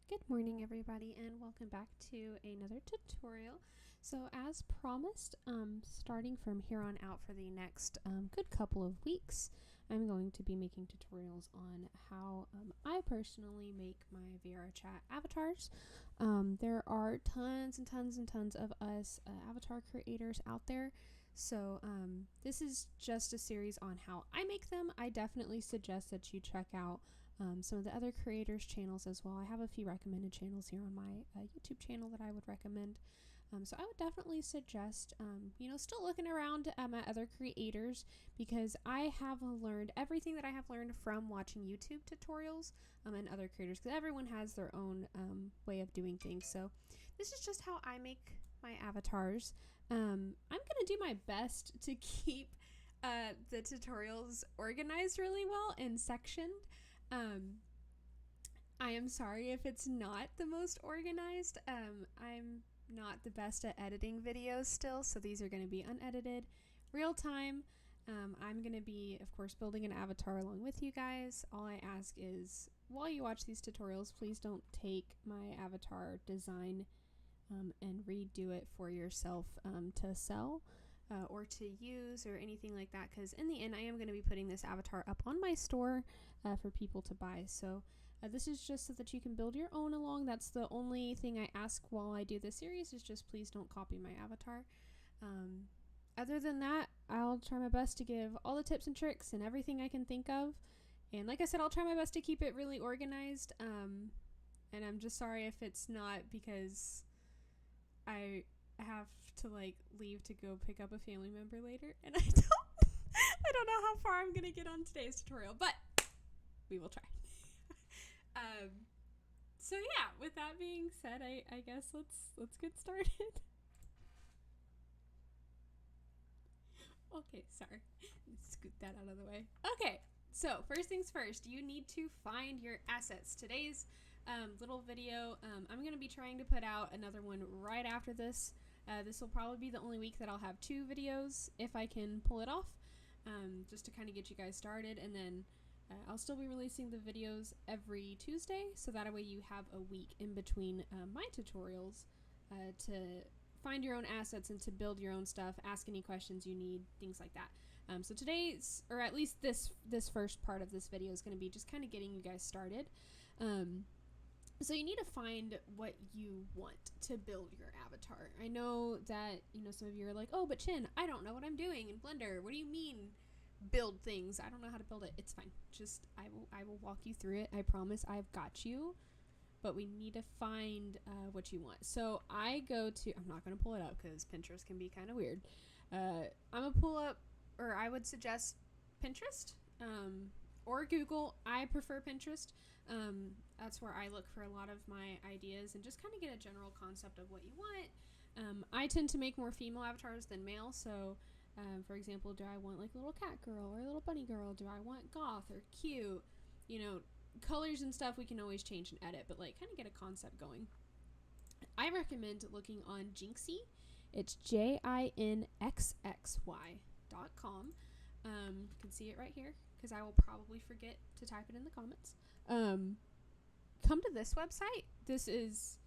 Good morning, everybody, and welcome back to another tutorial. So as promised, starting from here on out for the next good couple of weeks, I'm going to be making tutorials on how I personally make my VRChat avatars. There are tons and tons and tons of us avatar creators out there. So this is just a series on how I make them. I definitely suggest that you check out some of the other creators' channels as well. I have a few recommended channels here on my YouTube channel that I would recommend. So I would definitely suggest, still looking around at other creators, because I have learned everything that I have learned from watching YouTube tutorials and other creators, because everyone has their own way of doing things. So this is just how I make my avatars. I'm going to do my best to keep the tutorials organized really well and sectioned. I am sorry if it's not the most organized. I'm not the best at editing videos still, so these are going to be unedited, real time. I'm going to be, of course, building an avatar along with you guys. All I ask is, while you watch these tutorials, please don't take my avatar design and redo it for yourself to sell. Or to use or anything like that, because in the end I am going to be putting this avatar up on my store for people to buy. So this is just so that you can build your own along. That's the only thing I ask while I do this series, is just please don't copy my avatar. Other than that, I'll try my best to give all the tips and tricks and everything I can think of, and like I said, I'll try my best to keep it really organized, and I'm just sorry if it's not, because I have to leave to go pick up a family member later, and I don't know how far I'm gonna get on today's tutorial, but we will try. So yeah, with that being said, I guess let's get started. Okay, sorry, scoot that out of the way. Okay, so first things first, you need to find your assets. Today's little video, I'm gonna be trying to put out another one right after this. This will probably be the only week that I'll have 2 videos, if I can pull it off, just to kind of get you guys started. And then I'll still be releasing the videos every Tuesday, so that way you have a week in between my tutorials to find your own assets and to build your own stuff, ask any questions you need, things like that. So today's, or at least this first part of this video, is going to be just kind of getting you guys started. So you need to find what you want to build your avatar. I know that, some of you are like, oh, but Chin, I don't know what I'm doing in Blender. What do you mean build things? I don't know how to build it. It's fine. Just, I will walk you through it. I promise I've got you. But we need to find what you want. So I go to, I'm not going to pull it up because Pinterest can be kind of weird. I'm going to pull up, or I would suggest Pinterest. Or Google. I prefer Pinterest. That's where I look for a lot of my ideas and just kind of get a general concept of what you want. I tend to make more female avatars than male. So, for example, do I want like a little cat girl or a little bunny girl? Do I want goth or cute? Colors and stuff we can always change and edit, but kind of get a concept going. I recommend looking on Jinxy. It's JINXXY.com. You can see it right here, because I will probably forget to type it in the comments. Come to this website. This is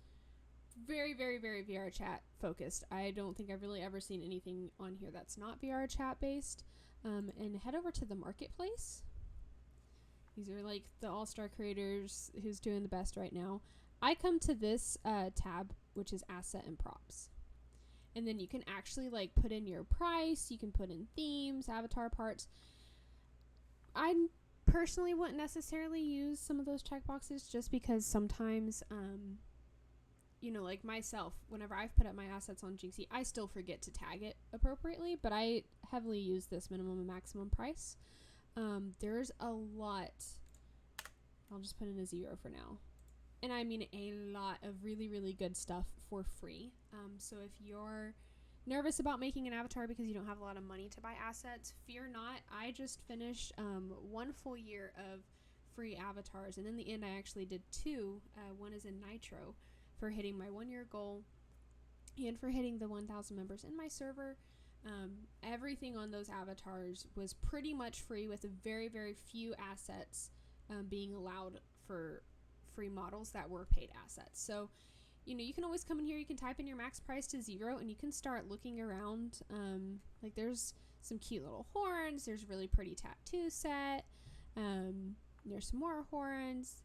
very, very, very VRChat focused. I don't think I've really ever seen anything on here that's not VRChat based. And head over to the marketplace. These are the all-star creators who's doing the best right now. I come to this tab, which is asset and props. And then you can actually put in your price. You can put in themes, avatar parts. I personally wouldn't necessarily use some of those checkboxes, just because sometimes, like myself, whenever I've put up my assets on Jinxy, I still forget to tag it appropriately, but I heavily use this minimum and maximum price. There's a lot. I'll just put in a 0 for now. And I mean a lot of really, really good stuff for free. So if you're nervous about making an avatar because you don't have a lot of money to buy assets, fear not. I just finished 1 full year of free avatars, and in the end I actually did 2. One is in Nitro for hitting my 1-year goal and for hitting the 1,000 members in my server. Everything on those avatars was pretty much free, with a very, very few assets being allowed for free models that were paid assets. So, you know, you can always come in here, you can type in your max price to 0 and you can start looking around. Like there's some cute little horns, there's a really pretty tattoo set, there's some more horns,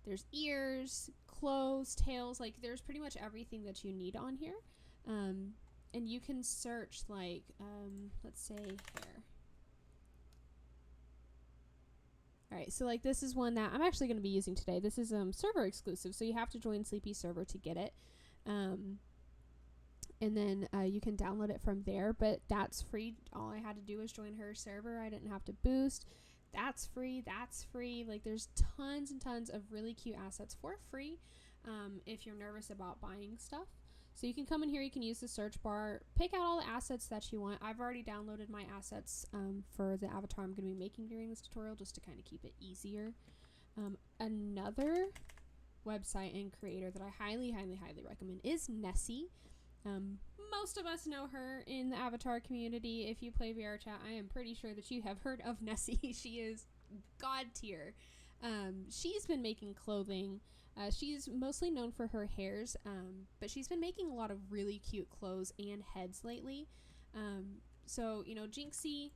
there's ears, clothes, tails, like there's pretty much everything that you need on here. And you can search like, let's say hair. Alright, so like this is one that I'm actually going to be using today. This is server exclusive, so you have to join Sleepy server to get it. And then you can download it from there, but that's free. All I had to do was join her server. I didn't have to boost. That's free. That's free. Like there's tons and tons of really cute assets for free if you're nervous about buying stuff. So you can come in here, you can use the search bar, pick out all the assets that you want. I've already downloaded my assets for the avatar I'm going to be making during this tutorial just to kind of keep it easier. Another website and creator that I highly recommend is Nessie. Most of us know her in the avatar community. If you play VRChat, I am pretty sure that you have heard of Nessie. She is god tier. She's been making clothing. She's mostly known for her hairs, but she's been making a lot of really cute clothes and heads lately. So, you know, Jinxie,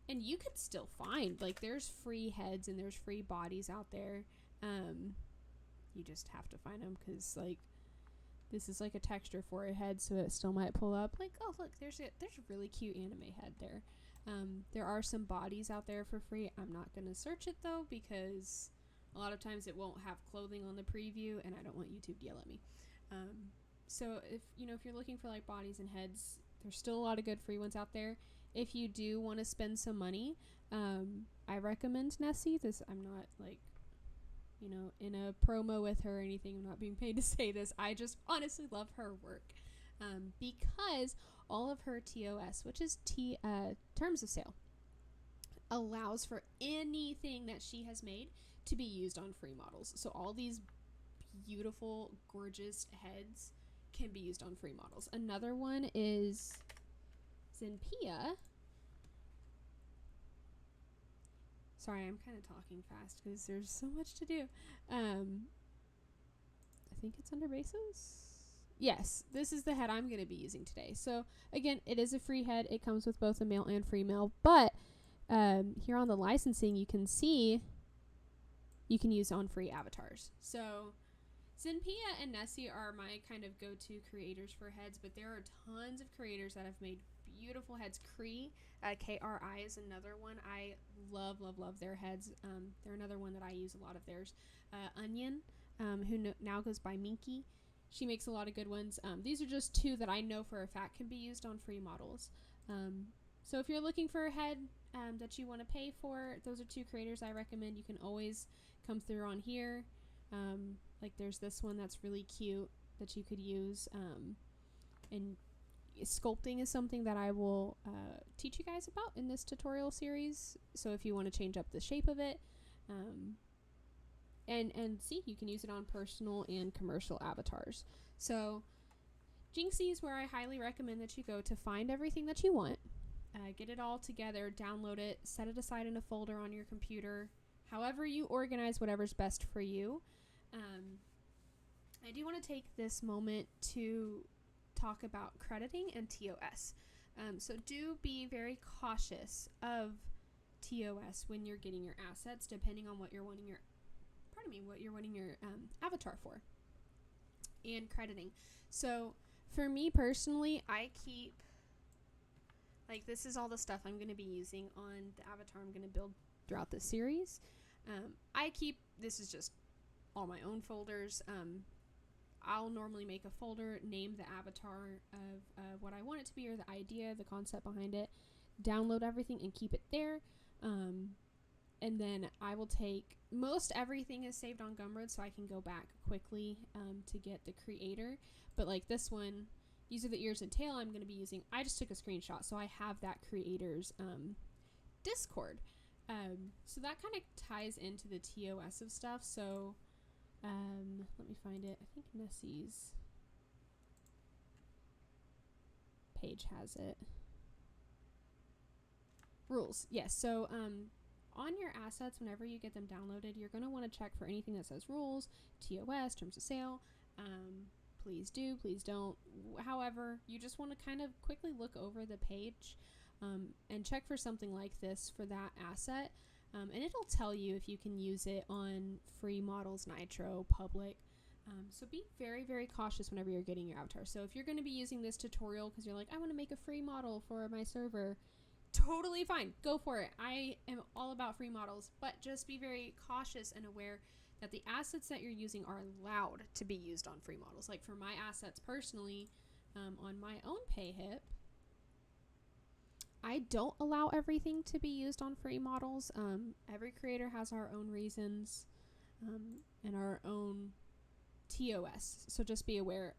and you can still find, like, there's free heads and there's free bodies out there. You just have to find them because, like, this is like a texture for a head, so it still might pull up. Like, oh, look, there's a really cute anime head there. There are some bodies out there for free. I'm not going to search it, though, because a lot of times it won't have clothing on the preview, and I don't want YouTube to yell at me. So if you're looking for like bodies and heads, there's still a lot of good free ones out there. If you do want to spend some money, I recommend Nessie. I'm not like, in a promo with her or anything. I'm not being paid to say this. I just honestly love her work because all of her TOS, which is terms of sale, allows for anything that she has made to be used on free models. So all these beautiful, gorgeous heads can be used on free models. Another one is Zenpia. Sorry, I'm kind of talking fast because there's so much to do. I think it's under bases. Yes, this is the head I'm going to be using today. So again, it is a free head. It comes with both a male and female, but here on the licensing, you can see you can use on free avatars. So Zenpia and Nessie are my kind of go-to creators for heads, but there are tons of creators that have made beautiful heads. Kri, K-R-I is another one. I love their heads. They're another one that I use a lot of theirs. Onion, who now goes by Minky. She makes a lot of good ones. These are just two that I know for a fact can be used on free models. So if you're looking for a head that you want to pay for, those are two creators I recommend. You can always come through on here. Like there's this one that's really cute that you could use. And sculpting is something that I will teach you guys about in this tutorial series. So if you want to change up the shape of it, and see, you can use it on personal and commercial avatars. So Jinxie is where I highly recommend that you go to find everything that you want. Get it all together, download it, set it aside in a folder on your computer. However you organize whatever's best for you. I do want to take this moment to talk about crediting and TOS. So do be very cautious of TOS when you're getting your assets, depending on what you're wanting your avatar for, and crediting. So for me personally, I keep, like, this is all the stuff I'm going to be using on the avatar I'm going to build throughout the series. This is just all my own folders. I'll normally make a folder, name the avatar of what I want it to be, or the idea, the concept behind it, download everything and keep it there. And then I will take, most everything is saved on Gumroad, so I can go back quickly to get the creator. But like this one, these are the ears and tail I'm going to be using. I just took a screenshot, so I have that creator's Discord. So that kind of ties into the TOS of stuff. So let me find it. I think Nessie's page has it. Rules. Yes. So on your assets, whenever you get them downloaded, you're going to want to check for anything that says rules, TOS, terms of sale. Please do, please don't. However, you just want to kind of quickly look over the page and check for something like this for that asset. And it'll tell you if you can use it on free models, Nitro, public. So be very, very cautious whenever you're getting your avatar. So if you're going to be using this tutorial because you're like, I want to make a free model for my server, totally fine. Go for it. I am all about free models, but just be very cautious and aware that the assets that you're using are allowed to be used on free models. Like for my assets personally, on my own PayHip, I don't allow everything to be used on free models. Every creator has our own reasons and our own TOS, so just be aware.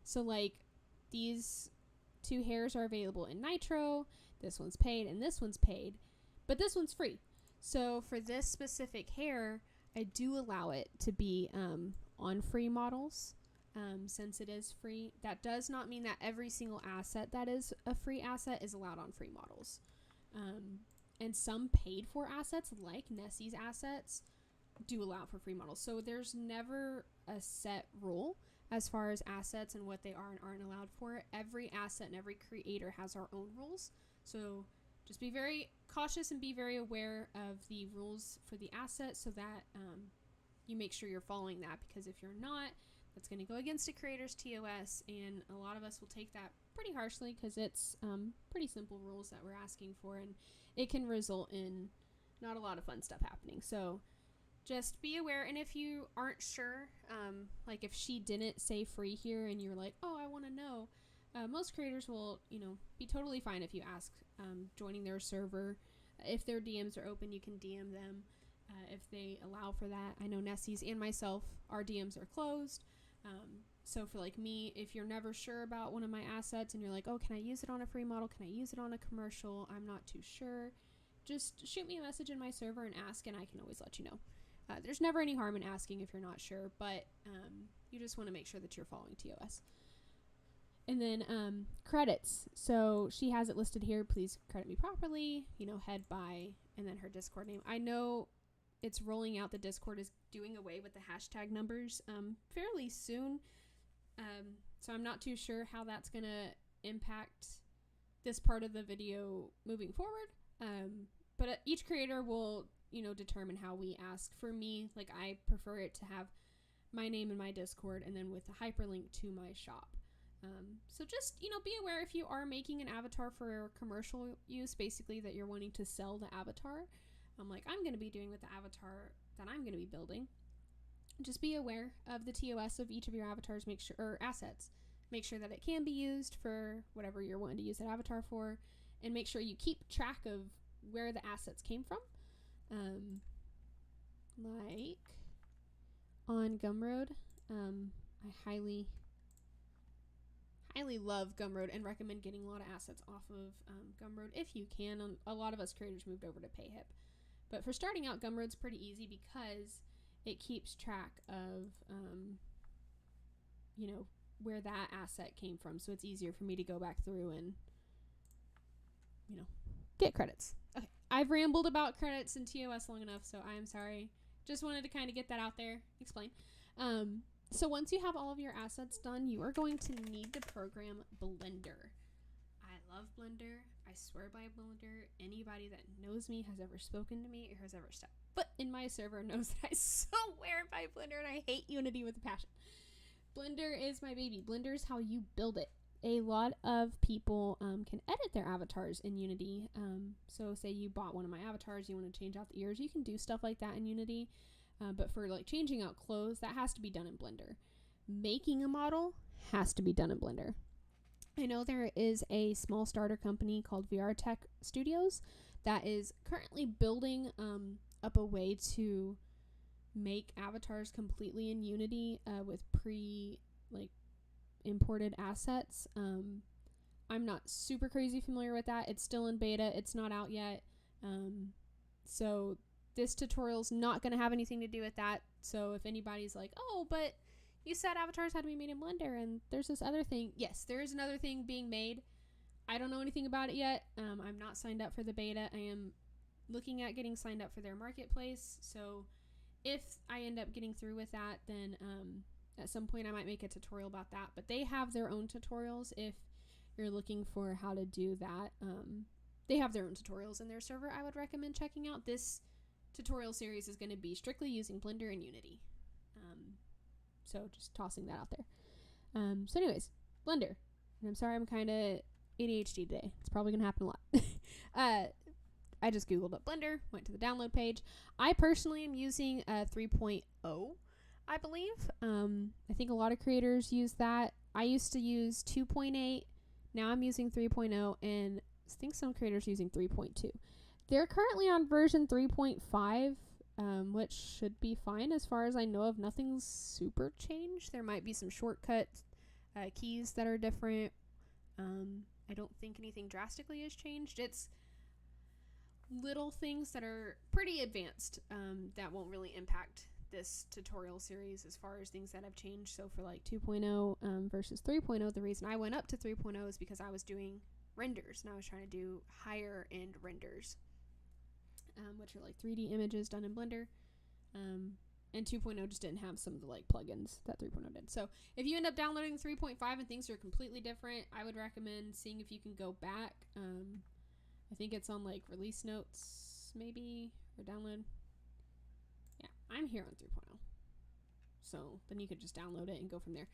So like these 2 hairs are available in Nitro, this one's paid and this one's paid, but this one's free. So for this specific hair, I do allow it to be on free models. Since it is free, that does not mean that every single asset that is a free asset is allowed on free models. And some paid for assets, like Nessie's assets, do allow for free models. So there's never a set rule as far as assets and what they are and aren't allowed for. Every asset and every creator has our own rules. So just be very cautious and be very aware of the rules for the asset so that you make sure you're following that, because if you're not, that's going to go against a creator's TOS, and a lot of us will take that pretty harshly because it's pretty simple rules that we're asking for, and it can result in not a lot of fun stuff happening. So just be aware. And if you aren't sure, like if she didn't say free here and you're like, oh, I want to know, most creators will, be totally fine if you ask joining their server. If their DMs are open, you can DM them if they allow for that. I know Nessie's and myself, our DMs are closed. So for like me, if you're never sure about one of my assets and you're like, oh, can I use it on a free model? Can I use it on a commercial? I'm not too sure. Just shoot me a message in my server and ask, and I can always let you know. There's never any harm in asking if you're not sure, but you just want to make sure that you're following TOS. And then credits. So she has it listed here. Please credit me properly, head by, and then her Discord name. I know it's rolling out. The Discord is doing away with the hashtag numbers fairly soon. So I'm not too sure how that's going to impact this part of the video moving forward. But each creator will, determine how we ask. For me, like I prefer it to have my name in my Discord and then with a hyperlink to my shop. So just, be aware if you are making an avatar for commercial use, basically that you're wanting to sell the avatar. Like I'm going to be doing with the avatar that I'm going to be building. Just be aware of the TOS of each of your avatars, or assets. Make sure that it can be used for whatever you're wanting to use that avatar for, and make sure you keep track of where the assets came from. Like on Gumroad, I highly love Gumroad and recommend getting a lot of assets off of Gumroad if you can. A lot of us creators moved over to PayHip. But for starting out, Gumroad's pretty easy because it keeps track of, where that asset came from. So it's easier for me to go back through and, get credits. Okay, I've rambled about credits and TOS long enough, so I'm sorry. Just wanted to kind of get that out there, explain. So once you have all of your assets done, you are going to need to program Blender. I love Blender. I swear by Blender. Anybody that knows me, has ever spoken to me, or has ever stepped foot in my server knows that I swear by Blender and I hate Unity with a passion. Blender is my baby. Blender is how you build it. A lot of people can edit their avatars in Unity. So say you bought one of my avatars, you want to change out the ears, you can do stuff like that in Unity. But for like changing out clothes, that has to be done in Blender. Making a model has to be done in Blender. I know there is a small starter company called VRChat Studios that is currently building up a way to make avatars completely in Unity with imported assets. I'm not super crazy familiar with that. It's still in beta. It's not out yet. So this tutorial's not going to have anything to do with that. So if anybody's like, oh, but you said avatars had to be made in Blender and there's this other thing. Yes, there is another thing being made. I don't know anything about it yet. I'm not signed up for the beta. I am looking at getting signed up for their marketplace. So if I end up getting through with that, then at some point I might make a tutorial about that. But they have their own tutorials if you're looking for how to do that. They have their own tutorials in their server. I would recommend checking out. This tutorial series is going to be strictly using Blender and Unity. So just tossing that out there. So anyways, Blender. And I'm sorry I'm kind of ADHD today. It's probably going to happen a lot. I just Googled up Blender, went to the download page. I personally am using 3.0, I believe. I think a lot of creators use that. I used to use 2.8. Now I'm using 3.0, and I think some creators are using 3.2. They're currently on version 3.5, which should be fine as far as I know of. Nothing's super changed. There might be some shortcut keys that are different. I don't think anything drastically has changed. It's little things that are pretty advanced that won't really impact this tutorial series as far as things that have changed. So for like 2.0 versus 3.0, the reason I went up to 3.0 is because I was doing renders and I was trying to do higher end renders, which are like 3D images done in Blender. And 2.0 just didn't have some of the like plugins that 3.0 did. So if you end up downloading 3.5 and things are completely different, I would recommend seeing if you can go back. I think it's on like release notes maybe, or download. Yeah, I'm here on 3.0. So then you could just download it and go from there.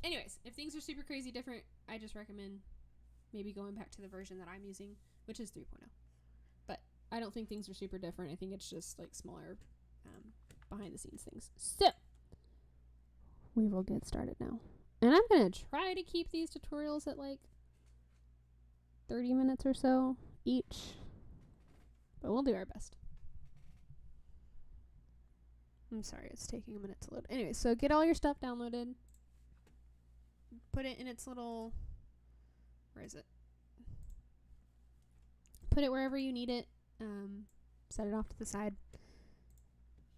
Anyways, if things are super crazy different, I just recommend maybe going back to the version that I'm using, which is 3.0. But I don't think things are super different. I think it's just like smaller behind the scenes things. So we will get started now. And I'm going to try to keep these tutorials at like 30 minutes or so each, but we'll do our best. I'm sorry, it's taking a minute to load. Anyway, so get all your stuff downloaded, put it in its little, where is it? Put it wherever you need it, set it off to the side.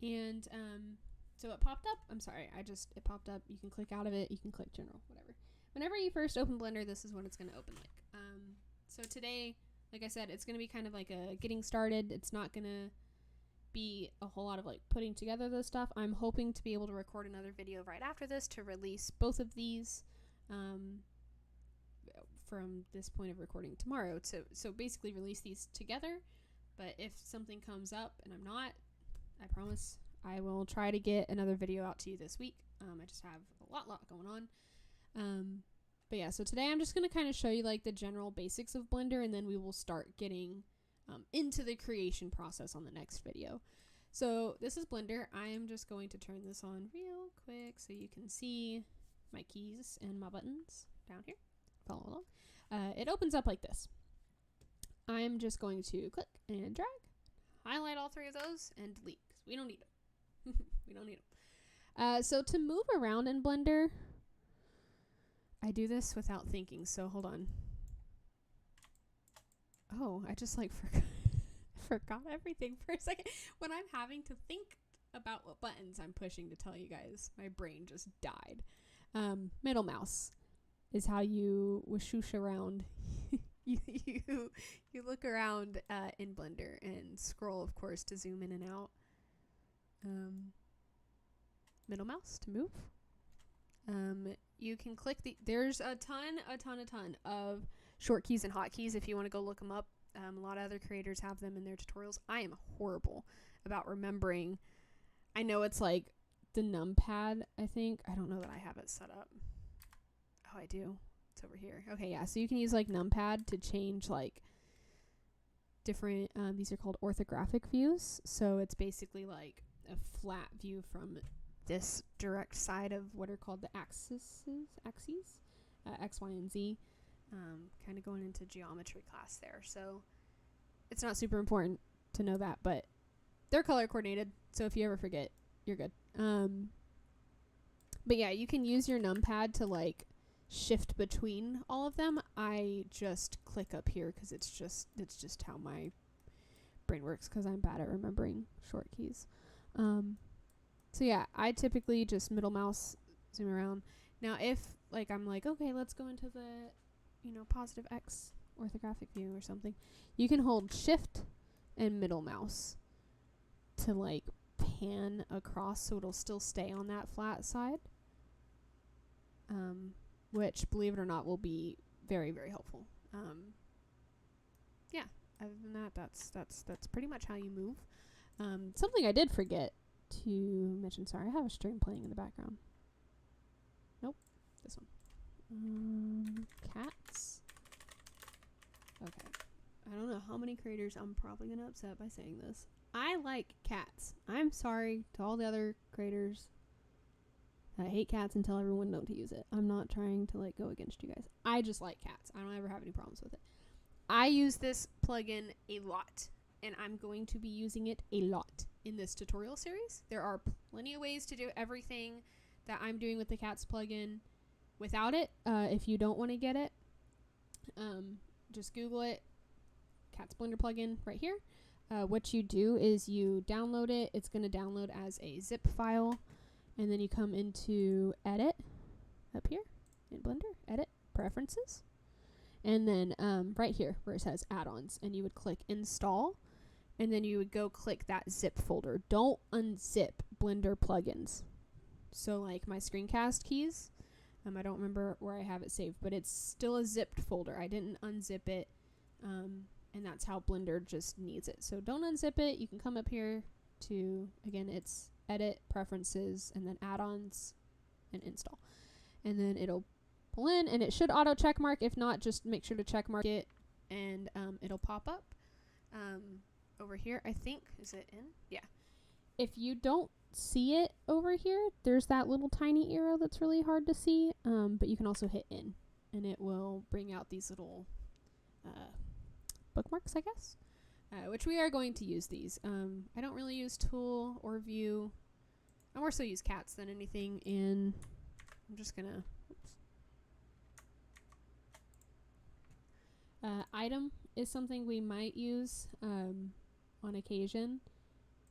And so it popped up. I'm sorry, it popped up. You can click out of it, you can click general, whatever. Whenever you first open Blender, this is what it's going to open like. So today, like I said, it's going to be kind of like a getting started. It's not going to be a whole lot of like putting together this stuff. I'm hoping to be able to record another video right after this to release both of these from this point of recording tomorrow. So basically release these together. But if something comes up and I'm not, I promise I will try to get another video out to you this week. I just have a lot going on. But yeah, so today I'm just going to kind of show you like the general basics of Blender, and then we will start getting into the creation process on the next video. So this is Blender. I am just going to turn this on real quick so you can see my keys and my buttons down here. Follow along. It opens up like this. I'm just going to click and drag, highlight all three of those, and delete because we don't need them. We don't need them. So to move around in Blender, I do this without thinking, so hold on. Oh, I just like forgot everything for a second. When I'm having to think about what buttons I'm pushing to tell you guys, my brain just died. Middle mouse is how you whoosh around. you look around in Blender and scroll, of course, to zoom in and out. Middle mouse to move. You can click there's a ton of short keys and hotkeys if you want to go look them up. A lot of other creators have them in their tutorials. I am horrible about remembering. I know it's like the numpad, I think. I don't know that I have it set up. Oh, I do. It's over here. Okay, yeah. So you can use like numpad to change like different, these are called orthographic views. So it's basically like a flat view from this direct side of what are called the axes, X, Y, and Z. Kind of going into geometry class there. So it's not super important to know that, but they're color coordinated. So if you ever forget, you're good. But yeah, you can use your numpad to like shift between all of them. I just click up here because it's just how my brain works because I'm bad at remembering short keys. So yeah, I typically just middle mouse zoom around. Now if like I'm like, okay, let's go into the, positive X orthographic view or something, you can hold shift and middle mouse to like pan across so it'll still stay on that flat side. Which, believe it or not, will be very, very helpful. Yeah, other than that, that's pretty much how you move. Something I did forget to mention. Sorry, I have a string playing in the background. Nope, this one. Cats. Okay. I don't know how many creators I'm probably going to upset by saying this. I like cats. I'm sorry to all the other creators that hate cats and tell everyone not to use it. I'm not trying to like go against you guys. I just like cats. I don't ever have any problems with it. I use this plugin a lot, and I'm going to be using it a lot in this tutorial series. There are plenty of ways to do everything that I'm doing with the cats plugin without it. If you don't want to get it, just Google it. Cats Blender plugin right here. What you do is you download it. It's going to download as a zip file, and then you come into edit up here in Blender, edit preferences, and then right here where it says add-ons, and you would click install, and then you would go click that zip folder. Don't unzip Blender plugins. So like my screencast keys, I don't remember where I have it saved, but it's still a zipped folder. I didn't unzip it. And that's how Blender just needs it. So don't unzip it. You can come up here to, again, it's edit, preferences, and then add-ons, and install. And then it'll pull in, and it should auto check mark. If not, just make sure to check mark it, and it'll pop up. Over here, I think, is it in? Yeah. If you don't see it over here, there's that little tiny arrow that's really hard to see, but you can also hit in, and it will bring out these little bookmarks, I guess, which we are going to use these. I don't really use tool or view. I more so use cats than anything, and I'm just gonna, item is something we might use on occasion.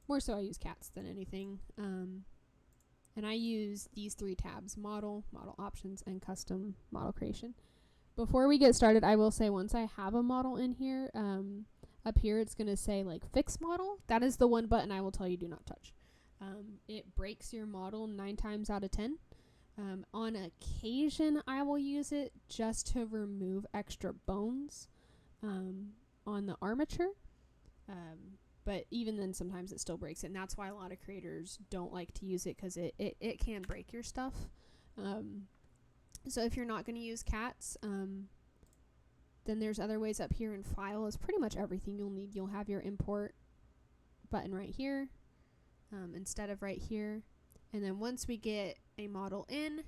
More so I use cats than anything. And I use these 3 tabs: model, model options, and custom model creation. Before we get started, I will say once I have a model in here, up here it's going to say like fix model. That is the one button I will tell you do not touch. It breaks your model 9 times out of 10. On occasion, I will use it just to remove extra bones on the armature. But even then, sometimes it still breaks it. And that's why a lot of creators don't like to use it, because it can break your stuff. So if you're not going to use cats, then there's other ways up here in file is pretty much everything you'll need. You'll have your import button right here instead of right here. And then once we get a model in,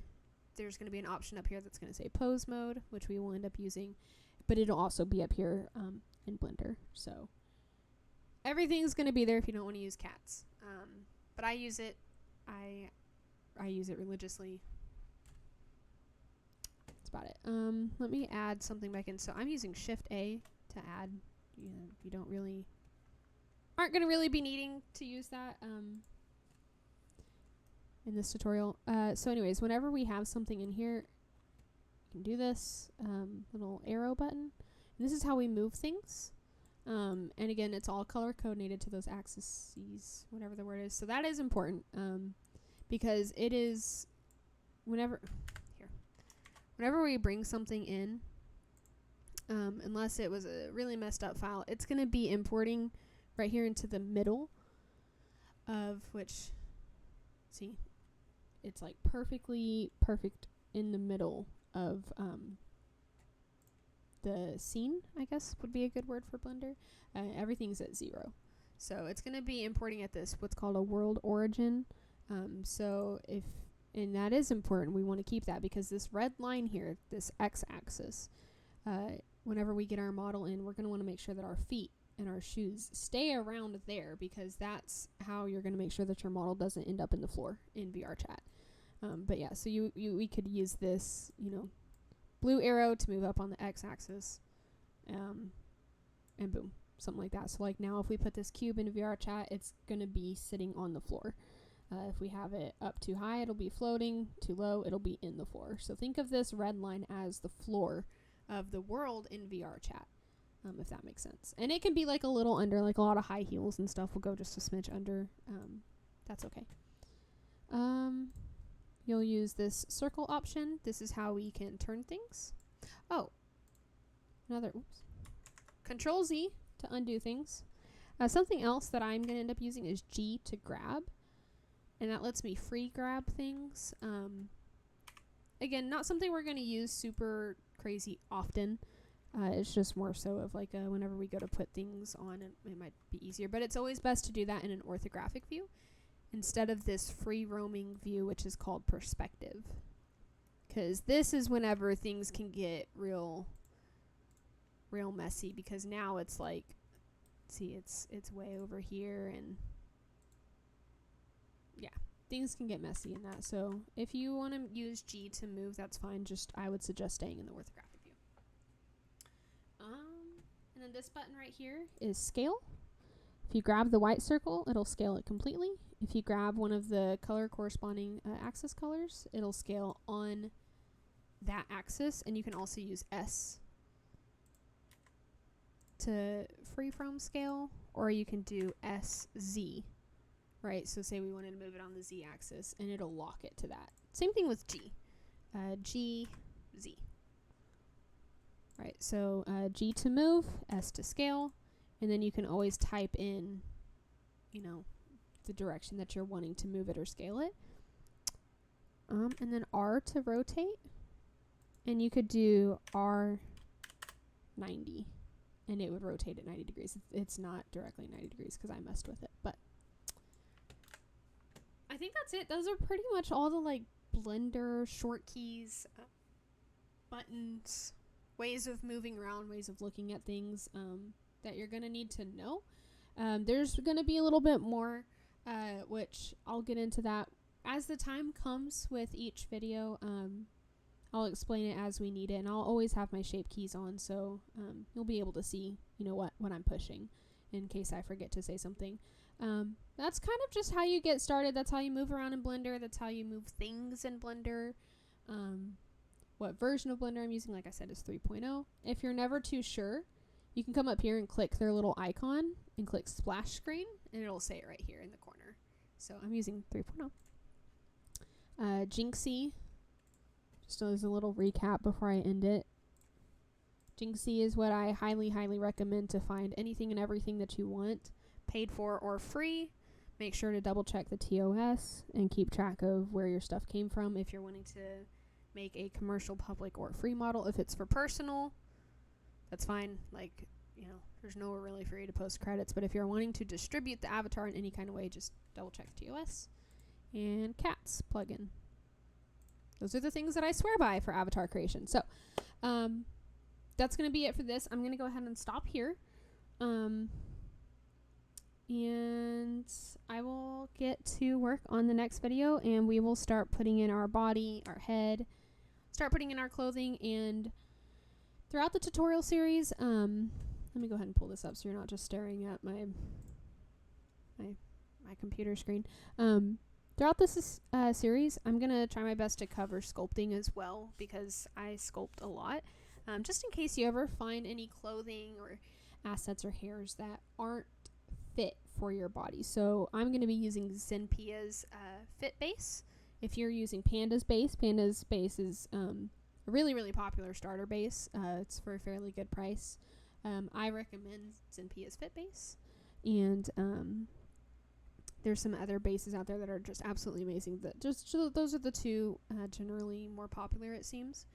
there's going to be an option up here that's going to say pose mode, which we will end up using. But it'll also be up here in Blender. So everything's going to be there if you don't want to use cats. But I use it. I use it religiously. About it. Let me add something back in. So I'm using Shift A to add. You aren't gonna really be needing to use that in this tutorial. So anyways, whenever we have something in here, you can do this little arrow button, and this is how we move things. And again, it's all color coordinated to those axes, whatever the word is. So that is important because it is whenever we bring something in, unless it was a really messed up file, it's going to be importing right here into the middle of which, see, it's like perfect in the middle of the scene, I guess would be a good word for Blender. Everything's at 0. So it's going to be importing at this, what's called a world origin. And that is important. We want to keep that because this red line here, this x-axis, whenever we get our model in, we're going to want to make sure that our feet and our shoes stay around there, because that's how you're going to make sure that your model doesn't end up in the floor in VRChat. But yeah, so we could use this, blue arrow to move up on the x-axis, and boom, something like that. So like now if we put this cube into VRChat, it's going to be sitting on the floor. If we have it up too high, it'll be floating. Too low, it'll be in the floor. So think of this red line as the floor of the world in VRChat. if that makes sense. And it can be like a little under, like a lot of high heels and stuff will go just a smidge under. That's okay. You'll use this circle option. This is how we can turn things. Oh, oops. Control Z to undo things. Something else that I'm going to end up using is G to grab. And that lets me free grab things. Again, not something we're going to use super crazy often. It's just more so of like whenever we go to put things on, it might be easier. But it's always best to do that in an orthographic view instead of this free roaming view, which is called perspective. Because this is whenever things can get real messy, because now it's like, see, it's way over here, and yeah, things can get messy in that. So if you want to use G to move, that's fine. Just I would suggest staying in the orthographic view. And then this button right here is scale. If you grab the white circle, it'll scale it completely. If you grab one of the color corresponding axis colors, it'll scale on that axis. And you can also use S to freeform scale, or you can do SZ, right? So say we wanted to move it on the Z axis, and it'll lock it to that. Same thing with G. G, Z. Right, so G to move, S to scale, and then you can always type in, the direction that you're wanting to move it or scale it. And then R to rotate, and you could do R 90, and it would rotate at 90 degrees. It's not directly 90 degrees because I messed with it, but I think that's it. Those are pretty much all the like Blender short keys, buttons, ways of moving around, ways of looking at things that you're going to need to know. There's going to be a little bit more, which I'll get into that as the time comes with each video. I'll explain it as we need it, and I'll always have my shape keys on, so you'll be able to see, what I'm pushing in case I forget to say something. That's kind of just how you get started. That's how you move around in Blender. That's how you move things in Blender. What version of Blender I'm using, like I said, is 3.0. If you're never too sure, you can come up here and click their little icon and click splash screen, and it'll say it right here in the corner. So I'm using 3.0. Jinxie, just as a little recap before I end it. Jinxie is what I highly, highly recommend to find anything and everything that you want, paid for or free. Make sure to double check the TOS and keep track of where your stuff came from if you're wanting to make a commercial, public, or free model. If it's for personal, that's fine. Like, there's nowhere really for you to post credits. But if you're wanting to distribute the avatar in any kind of way, just double check the TOS. And cats plugin. Those are the things that I swear by for avatar creation. So, that's going to be it for this. I'm going to go ahead and stop here. And I will get to work on the next video, and we will start putting in our body, our head, start putting in our clothing, and throughout the tutorial series, let me go ahead and pull this up so you're not just staring at my computer screen. Throughout this series, I'm going to try my best to cover sculpting as well, because I sculpt a lot. Just in case you ever find any clothing or assets or hairs that aren't fit for your body. So I'm going to be using Zenpia's Fit Base. If you're using Panda's Base is a really, really popular starter base. It's for a fairly good price. I recommend Zenpia's Fit Base. And there's some other bases out there that are just absolutely amazing. Those are the two generally more popular, it seems.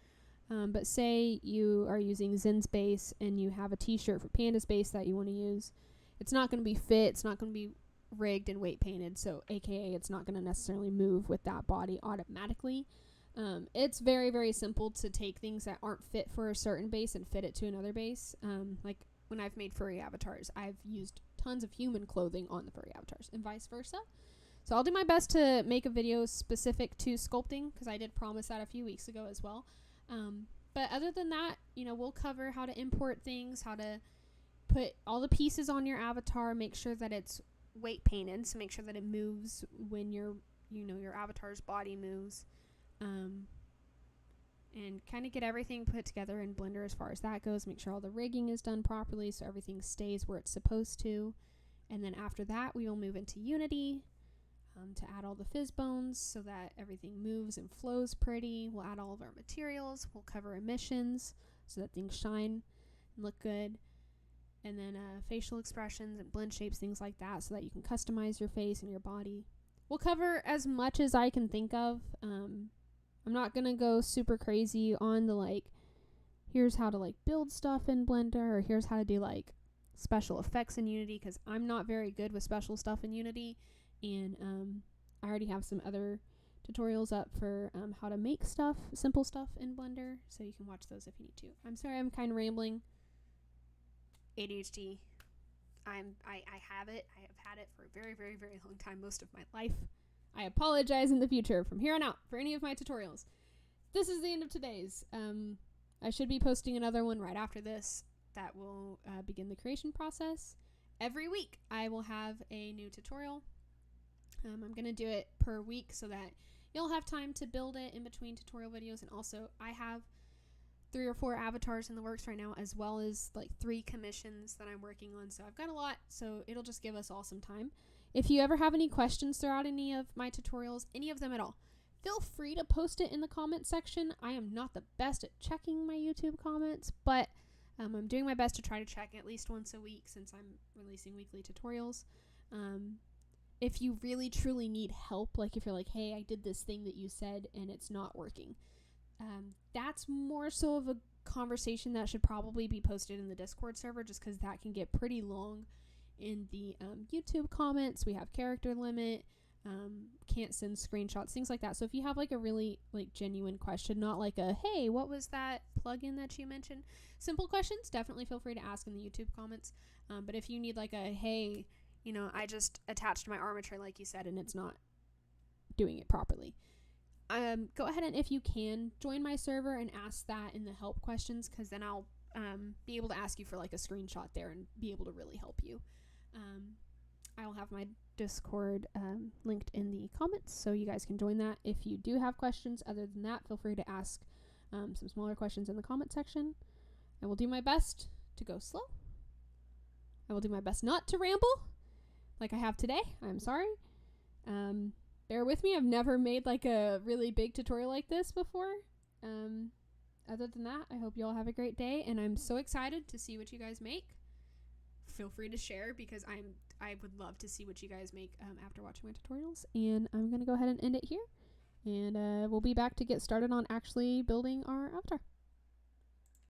But say you are using Zen's base and you have a t-shirt for Panda's base that you want to use. It's not going to be fit. It's not going to be rigged and weight painted. So AKA it's not going to necessarily move with that body automatically. It's very, very simple to take things that aren't fit for a certain base and fit it to another base. Like when I've made furry avatars, I've used tons of human clothing on the furry avatars and vice versa. So I'll do my best to make a video specific to sculpting, because I did promise that a few weeks ago as well. But other than that, we'll cover how to import things, how to put all the pieces on your avatar, make sure that it's weight painted, so make sure that it moves when your avatar's body moves. and kind of get everything put together in Blender as far as that goes. Make sure all the rigging is done properly so everything stays where it's supposed to. And then after that, we will move into Unity to add all the fizz bones so that everything moves and flows pretty. We'll add all of our materials. We'll cover emissions so that things shine and look good. And then facial expressions and blend shapes, things like that, so that you can customize your face and your body. We'll cover as much as I can think of. I'm not going to go super crazy on the, like, here's how to, like, build stuff in Blender, or here's how to do, like, special effects in Unity, because I'm not very good with special stuff in Unity. And I already have some other tutorials up for how to make stuff, simple stuff in Blender, so you can watch those if you need to. I'm sorry I'm kind of rambling. ADHD. I have it. I have had it for a very, very, very long time, most of my life. I apologize in the future from here on out for any of my tutorials. This is the end of today's. I should be posting another one right after this that will begin the creation process. Every week I will have a new tutorial. I'm going to do it per week so that you'll have time to build it in between tutorial videos. And also I have 3 or 4 avatars in the works right now, as well as like 3 commissions that I'm working on. So I've got a lot, so it'll just give us all some time. If you ever have any questions throughout any of my tutorials, any of them at all, feel free to post it in the comment section. I am not the best at checking my YouTube comments, but I'm doing my best to try to check at least once a week since I'm releasing weekly tutorials. If you really truly need help, like if you're like, hey, I did this thing that you said and it's not working, that's more so of a conversation that should probably be posted in the Discord server, just because that can get pretty long in the YouTube comments. We have character limit, can't send screenshots, things like that. So if you have like a really like genuine question, not like a, hey, what was that plugin that you mentioned? Simple questions, definitely feel free to ask in the YouTube comments. But if you need like a, hey, you know, I just attached my armature like you said and it's not doing it properly, go ahead and, if you can, join my server and ask that in the help questions, because then I'll be able to ask you for like a screenshot there and be able to really help you. I'll have my Discord linked in the comments, so you guys can join that if you do have questions. Other than that, feel free to ask some smaller questions in the comment section. I will do my best to go slow. I will do my best not to ramble like I have today. I'm sorry. Bear with me. I've never made like a really big tutorial like this before. Other than that, I hope you all have a great day, and I'm so excited to see what you guys make. Feel free to share, because I would love to see what you guys make after watching my tutorials. And I'm going to go ahead and end it here, and we'll be back to get started on actually building our avatar.